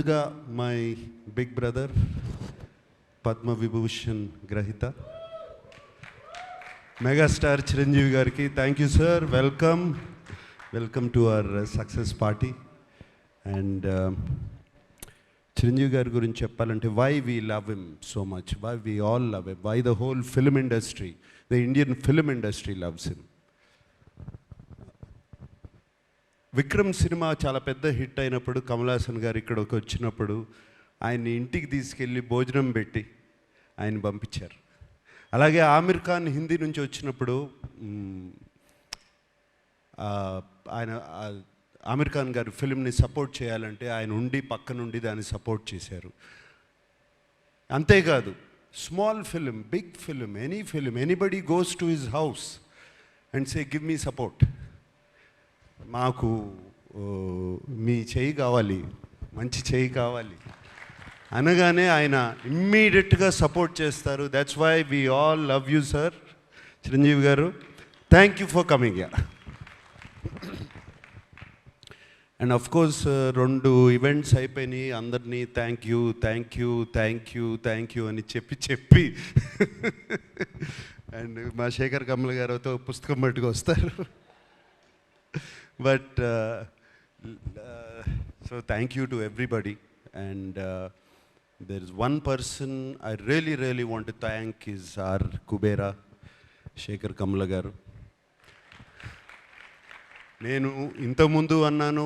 ముందుగా my big brother Padma Vibhushan గ్రహీత megastar Chiranjeevi గారికి thank you sir. Welcome to our success party. And Chiranjeevi గారి గురించి చెప్పాలంటే why we love him so much, why we all love him, why the whole film industry, the Indian film industry loves him. Vikram cinema చాలా పెద్ద hit అయినప్పుడు కమల్ హాసన్ గారు ఇక్కడికి వచ్చినప్పుడు ఆయన్ని ఇంటికి తీసుకెళ్ళి భోజనం పెట్టి ఆయన పంపించారు. అలాగే ఆమిర్ ఖాన్ హిందీ నుంచి వచ్చినప్పుడు ఆయన ఆమిర్ ఖాన్ గారి ఫిల్మ్ని సపోర్ట్ చేయాలంటే ఆయన ఉండి పక్క నుండి దాన్ని సపోర్ట్ చేశారు. అంతేకాదు small film, big film, any film, anybody goes to his house and say give me support, మాకు మీ చేయి కావాలి, మంచి చేయి కావాలి అనగానే ఆయన ఇమ్మీడియట్గా సపోర్ట్ చేస్తారు. That's why we all love you sir Chiranjeevi garu. Thank you for coming. And of course 2 ఈవెంట్స్ అయిపోయినాయి, అందరినీ థ్యాంక్ యూ అని చెప్పి అండ్ మా శేఖర్ కమల్ గారితో పుస్తకం పట్టుకు వస్తారు. But so thank you to everybody, and there is one person I really want to thank is our Kubera Shekhar Kamala garu. నేను ఇంతకుముందు అన్నాను,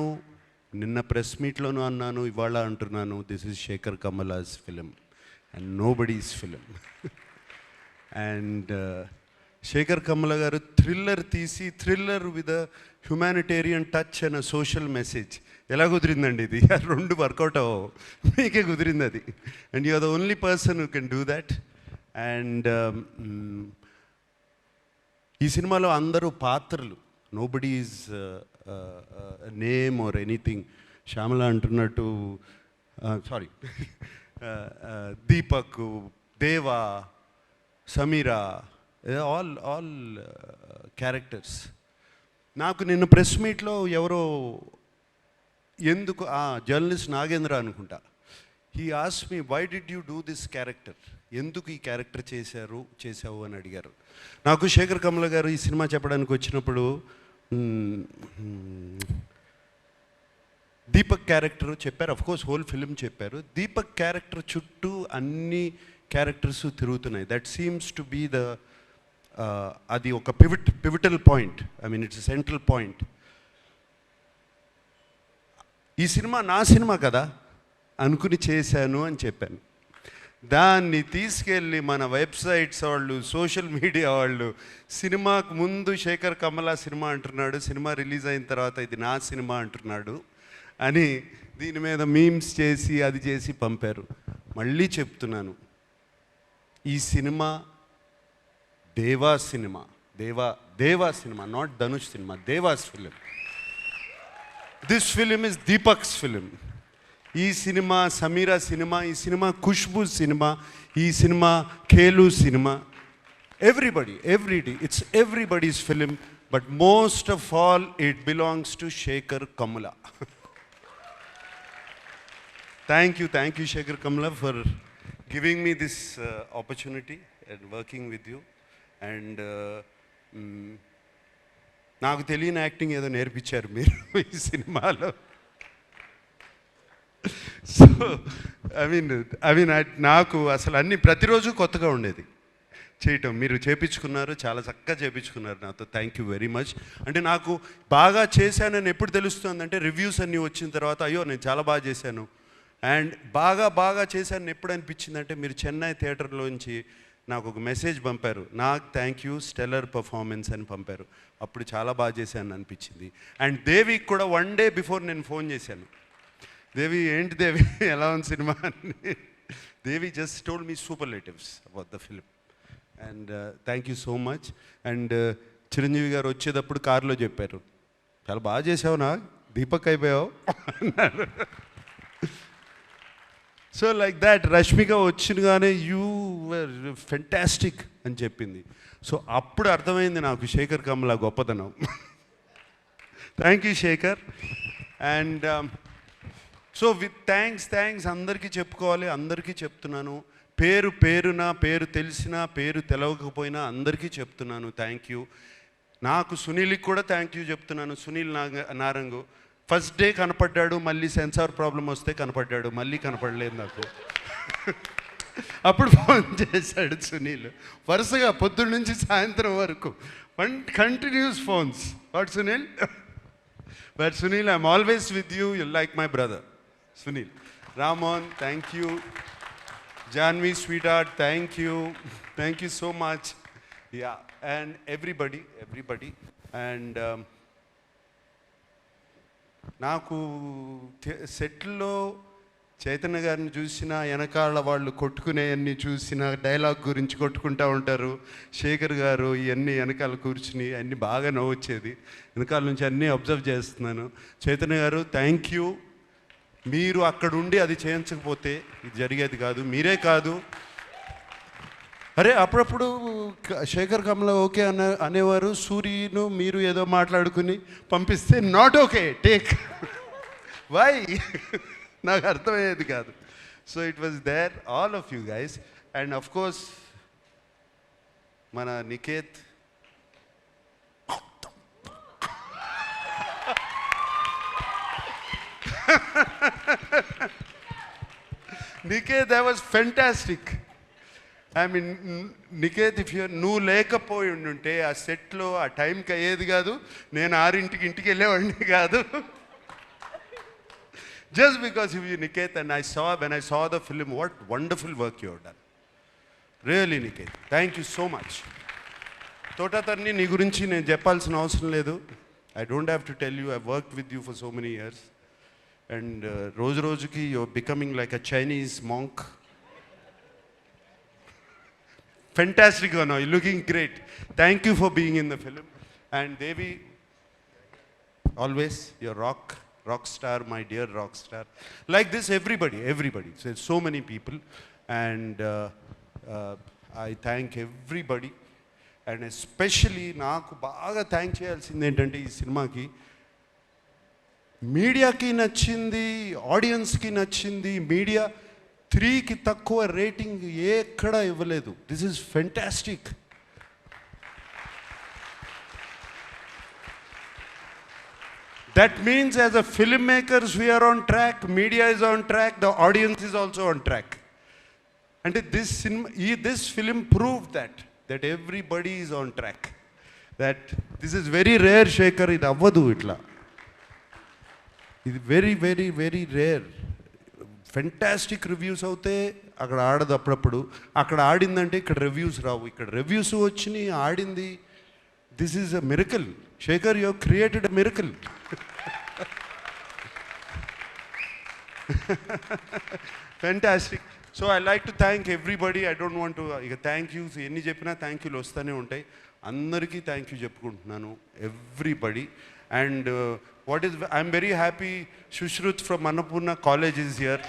నిన్న ప్రెస్ మీట్లోనూ అన్నాను, ఇవాళ అంటున్నాను, this is Shekhar Kammula's film and nobody's film. And Shekhar Kammula garu thriller తీసి, thriller with a humanitarian touch and social message. ఎలా కుదిరిందండి ఇది? 2 వర్కౌట్ అవ్వవు, మీకే కుదిరింది అది. And you are the only person who can do that. And ఈ సినిమాలో అందరూ పాత్రలు, nobody is name or anything. Shyamala అంటున్నట్టు, sorry, Deepak, Deva, Sameera, all characters. నాకు నిన్న ప్రెస్ మీట్లో ఎవరో ఎందుకు జర్నలిస్ట్ నాగేంద్ర అనుకుంటా, he asked me why did you do this character, ఎందుకు ఈ క్యారెక్టర్ చేసావు అని అడిగారు. నాకు శేఖర్ కమల గారు ఈ సినిమా చెప్పడానికి వచ్చినప్పుడు దీపక్ క్యారెక్టర్ చెప్పారు, అఫ్కోర్స్ హోల్ ఫిల్మ్ చెప్పారు. దీపక్ క్యారెక్టర్ చుట్టూ అన్ని క్యారెక్టర్స్ తిరుగుతున్నాయి. That seems to be the అది ఒక pivotal point, I mean it's central point. ఈ సినిమా నా సినిమా కదా అనుకుని చేశాను అని చెప్పాను. దాన్ని తీసుకెళ్ళి మన వెబ్సైట్స్ వాళ్ళు, సోషల్ మీడియా వాళ్ళు, సినిమాకు ముందు శేఖర్ కమలా సినిమా అంటున్నాడు, సినిమా రిలీజ్ అయిన తర్వాత ఇది నా సినిమా అంటున్నాడు అని దీని మీద మీమ్స్ చేసి అది చేసి పంపారు. మళ్ళీ చెప్తున్నాను, ఈ cinema Deva cinema, Deva cinema, not Dhanush cinema, Deva's film. This film is Deepak's film. ఈ సినిమా సమీరా సినిమా, ఈ సినిమా ఖుష్బూ సినిమా, ఈ సినిమా ఖేలు cinema, everybody, it's everybody's film. But most of all it belongs to Shekhar Kammula. Thank you Shekhar Kammula for giving me this opportunity and working with you. And నాకు తెలియని acting ఏదో నేర్పించారు మీరు ఈ సినిమాలో. సో ఐ మీన్ నాకు అసలు అన్నీ ప్రతిరోజు కొత్తగా ఉండేది చేయటం. మీరు చేపించుకున్నారు, చాలా చక్కగా చేపించుకున్నారు నాతో. Thank you very much. అంటే నాకు బాగా చేశానని ఎప్పుడు తెలుస్తుందంటే రివ్యూస్ అన్నీ వచ్చిన తర్వాత, అయ్యో నేను చాలా బాగా చేశాను. అండ్ బాగా చేశాను ఎప్పుడు అనిపించిందంటే, మీరు చెన్నై థియేటర్లోంచి నాకు ఒక మెసేజ్ పంపారు, నాకు థ్యాంక్ యూ స్టెల్లర్ పర్ఫార్మెన్స్ అని పంపారు. అప్పుడు చాలా బాగా చేశాను అనిపించింది. అండ్ దేవికి కూడా 1 డే బిఫోర్ నేను ఫోన్ చేశాను, దేవి ఏంటి దేవి ఎలా ఉంది సినిమా అని. Devi just told me superlatives about the film. And thank you so much. And Chiranjeevi garu వచ్చేటప్పుడు కారులో చెప్పారు, చాలా బాగా చేసావు, నా దీపక్ అయిపోయావు అన్నారు. సో లైక్ దాట్ రష్మిక వచ్చినగానే యూ వర్ ఫెంటాస్టిక్ అని చెప్పింది. సో అప్పుడు అర్థమైంది నాకు శేఖర్ కమల గొప్పతనం. Thank you Shekhar. And so with thanks అందరికీ చెప్పుకోవాలి, అందరికీ చెప్తున్నాను. పేరు తెలిసినా పేరు తెలవకపోయినా అందరికీ చెప్తున్నాను థ్యాంక్ యూ. నాకు సునీల్కి కూడా థ్యాంక్ యూ చెప్తున్నాను. సునీల్ నారంగు ఫస్ట్ డే కనపడ్డాడు, మళ్ళీ సెన్సార్ ప్రాబ్లం వస్తే కనపడ్డాడు, మళ్ళీ కనపడలేదు నాకు. అప్పుడు ఫోన్ చేశాడు సునీల్, వరుసగా పొద్దున్న నుంచి సాయంత్రం వరకు continuous phones. What Sunil? But Sunil, I'm always with you, you like my brother Sunil. Ramohan, thank you. Janvi, sweetheart, thank you so much. Yeah, and everybody, and నాకు సెట్లో చైతన్య గారిని చూసినా, వెనకాల వాళ్ళు కొట్టుకునేవన్నీ చూసినా, డైలాగ్ గురించి కొట్టుకుంటూ ఉంటారు. శేఖర్ గారు ఇవన్నీ వెనకాల కూర్చుని అన్నీ బాగా నవ్వొచ్చేది. వెనకాల నుంచి అన్నీ అబ్జర్వ్ చేస్తున్నాను. చైతన్య గారు థ్యాంక్ యూ. మీరు అక్కడుండి అది చేయించకపోతే ఇది జరిగేది కాదు. మీరే కాదు, అరే అప్పుడప్పుడు శేఖర్ కమల ఓకే అనేవారు, సూర్యను మీరు ఏదో మాట్లాడుకుని పంపిస్తే నాట్ ఓకే టేక్ వై నాకు అర్థమయ్యేది కాదు. So it was there all of you guys. And of course మన Niket, Niket, that was fantastic. I mean, Niket, if నువ్వు లేకపోయి ఉంటే ఆ సెట్లో ఆ టైంకి అయ్యేది కాదు, నేను 6ంటికి ఇంటికి వెళ్ళేవాడిని కాదు. Just because of you, Niket, and when I saw the film, what wonderful work you have done. Really, Niket, thank you so much. Thota Tharani నీ గురించి నేను చెప్పాల్సిన అవసరం లేదు. I don't have to tell you, I've worked with you for so many years. And రోజుకి you're becoming like a Chinese monk. Fantastic one, you're looking great. Thank you for being in the film. And Devi, always your rock star, my dear rock star. Like this, everybody. So there's so many people, and I thank everybody. And especially నాకు బాగా thank చేయాల్సింది ఏంటంటే, ఈ సినిమాకి మీడియాకి నచ్చింది, ఆడియన్స్కి నచ్చింది. మీడియా 3కి తక్కువ రేటింగ్ ఎక్కడా ఇవ్వలేదు. This is fantastic. That means as a film makers we are on track, media is on track, the audience is also on track. అంటే this film prove that everybody is on track. That this is very rare, Shekhar, ఇది అవ్వదు ఇట్లా. ఇది very rare. Fantastic reviews అవుతే అక్కడ ఆడదు, అప్పుడప్పుడు అక్కడ ఆడిందంటే ఇక్కడ రివ్యూస్ రావు. ఇక్కడ రివ్యూస్ వచ్చినాయి, ఆడింది. This is a miracle. Shekhar, you created a miracle. Fantastic. So I like to thank everybody. I don't want to ఇక థ్యాంక్ యూస్ ఎన్ని చెప్పినా థ్యాంక్ యూలు వస్తూనే ఉంటాయి. అందరికీ థ్యాంక్ యూ చెప్పుకుంటున్నాను, everybody. And I'm very happy Sushruth from Annapurna college is here.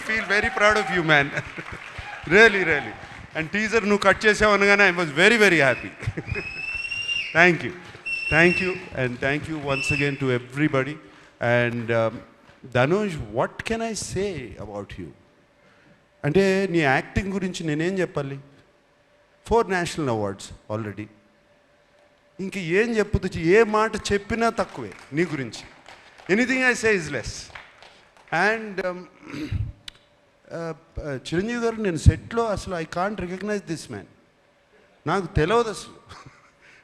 Feel very proud of you man, really. And teaser నువ్వు cut చేసావు అనగానే I was very happy. Thank you and thank you once again to everybody. And Dhanush, what can I say about you? అంటే నీ acting గురించి నేనేం చెప్పాలి? 4 national awards already. ఇంక ఏం చెప్పుతూ, ఏ మాట చెప్పినా తక్కువే నీ గురించి. Anything I say is less. And Chiranjeevi గారు, నేను సెట్లో అసలు I can't recognise this man. నాకు తెలియదు అసలు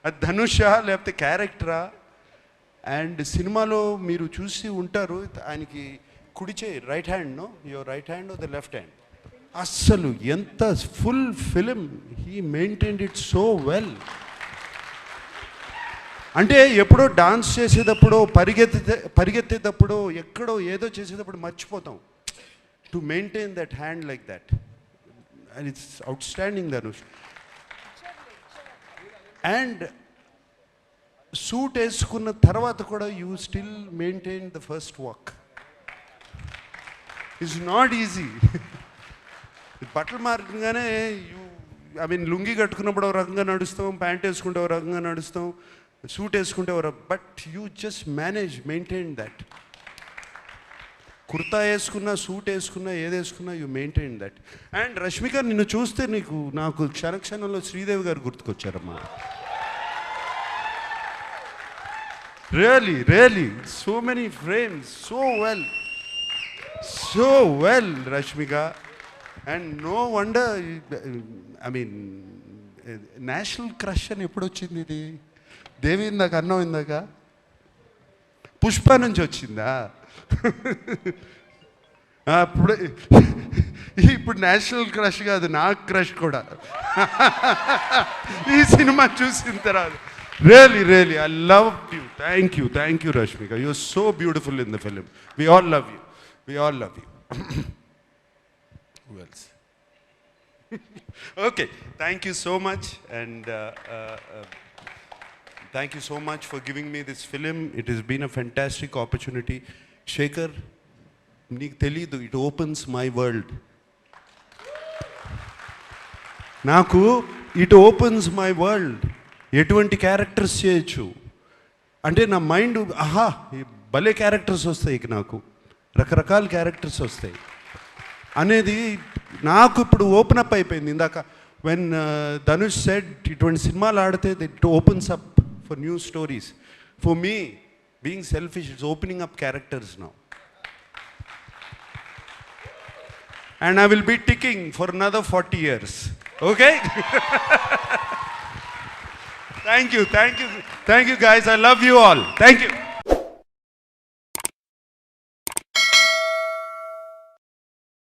అది ధనుషా లేకపోతే క్యారెక్టరా. అండ్ సినిమాలో మీరు చూసి ఉంటారు, ఆయనకి కుడి చేయి, right hand, no your right hand or the left hand. అస్సలు ఎంత full film he maintained it so well. అంటే ఎప్పుడో డాన్స్ చేసేటప్పుడు, పరిగెత్తేటప్పుడు, ఎక్కడో ఏదో చేసేటప్పుడు మర్చిపోతాం. To maintain that hand like that, and it's outstanding Dhanush. And suit వేసుకున్న తర్వాత కూడా you still maintain the first walk. It's not easy. బట్టలు మారగానే లుంగి కట్టుకున్నప్పుడు ఒక రకంగా నడుస్తాం, ప్యాంట్ వేసుకుంటే ఒక రకంగా నడుస్తాం, సూట్ వేసుకుంటే but you just maintain that. Kurta వేసుకున్నా, సూట్ వేసుకున్నా, ఏది వేసుకున్నా you maintain that. And Rashmika, నిన్ను చూస్తే నాకు క్షణక్షణంలో శ్రీదేవి గారు గుర్తుకొచ్చారమ్మా. Really so many frames, so well Rashmika. And no wonder, I mean national crush అని ఎప్పుడు వచ్చింది ఇది? దేవి ఇందాక అన్నం, ఇందాక పుష్ప నుంచి వచ్చిందా? ఇప్పుడు నేషనల్ క్రష్ కాదు, నాకు క్రష్ కూడా ఈ సినిమా చూసిన తర్వాత. Really I love you. Thank you Rashmika. You are so beautiful in the film. We all love you. Who else? Okay, thank you so much, and thank you so much for giving me this film. It has been a fantastic opportunity. Shekhar, నీకు తెలీదు, it opens my world. నాకు it opens my world. ఎటువంటి characters చేయొచ్చు అంటే నా mind, ఆహా భలే characters వస్తాయి, నాకు రకరకాల క్యారెక్టర్స్ వస్తాయి అనేది నాకు ఇప్పుడు ఓపెన్ అప్ అయిపోయింది. ఇందాక వెన్ ధనుష్ సెడ్ ఇటువంటి సినిమాలు ఆడితే it opens up for new stories. For me, being selfish, it's opening up characters now. And I will be ticking for another 40 years. Okay? Thank you guys. I love you all. Thank you.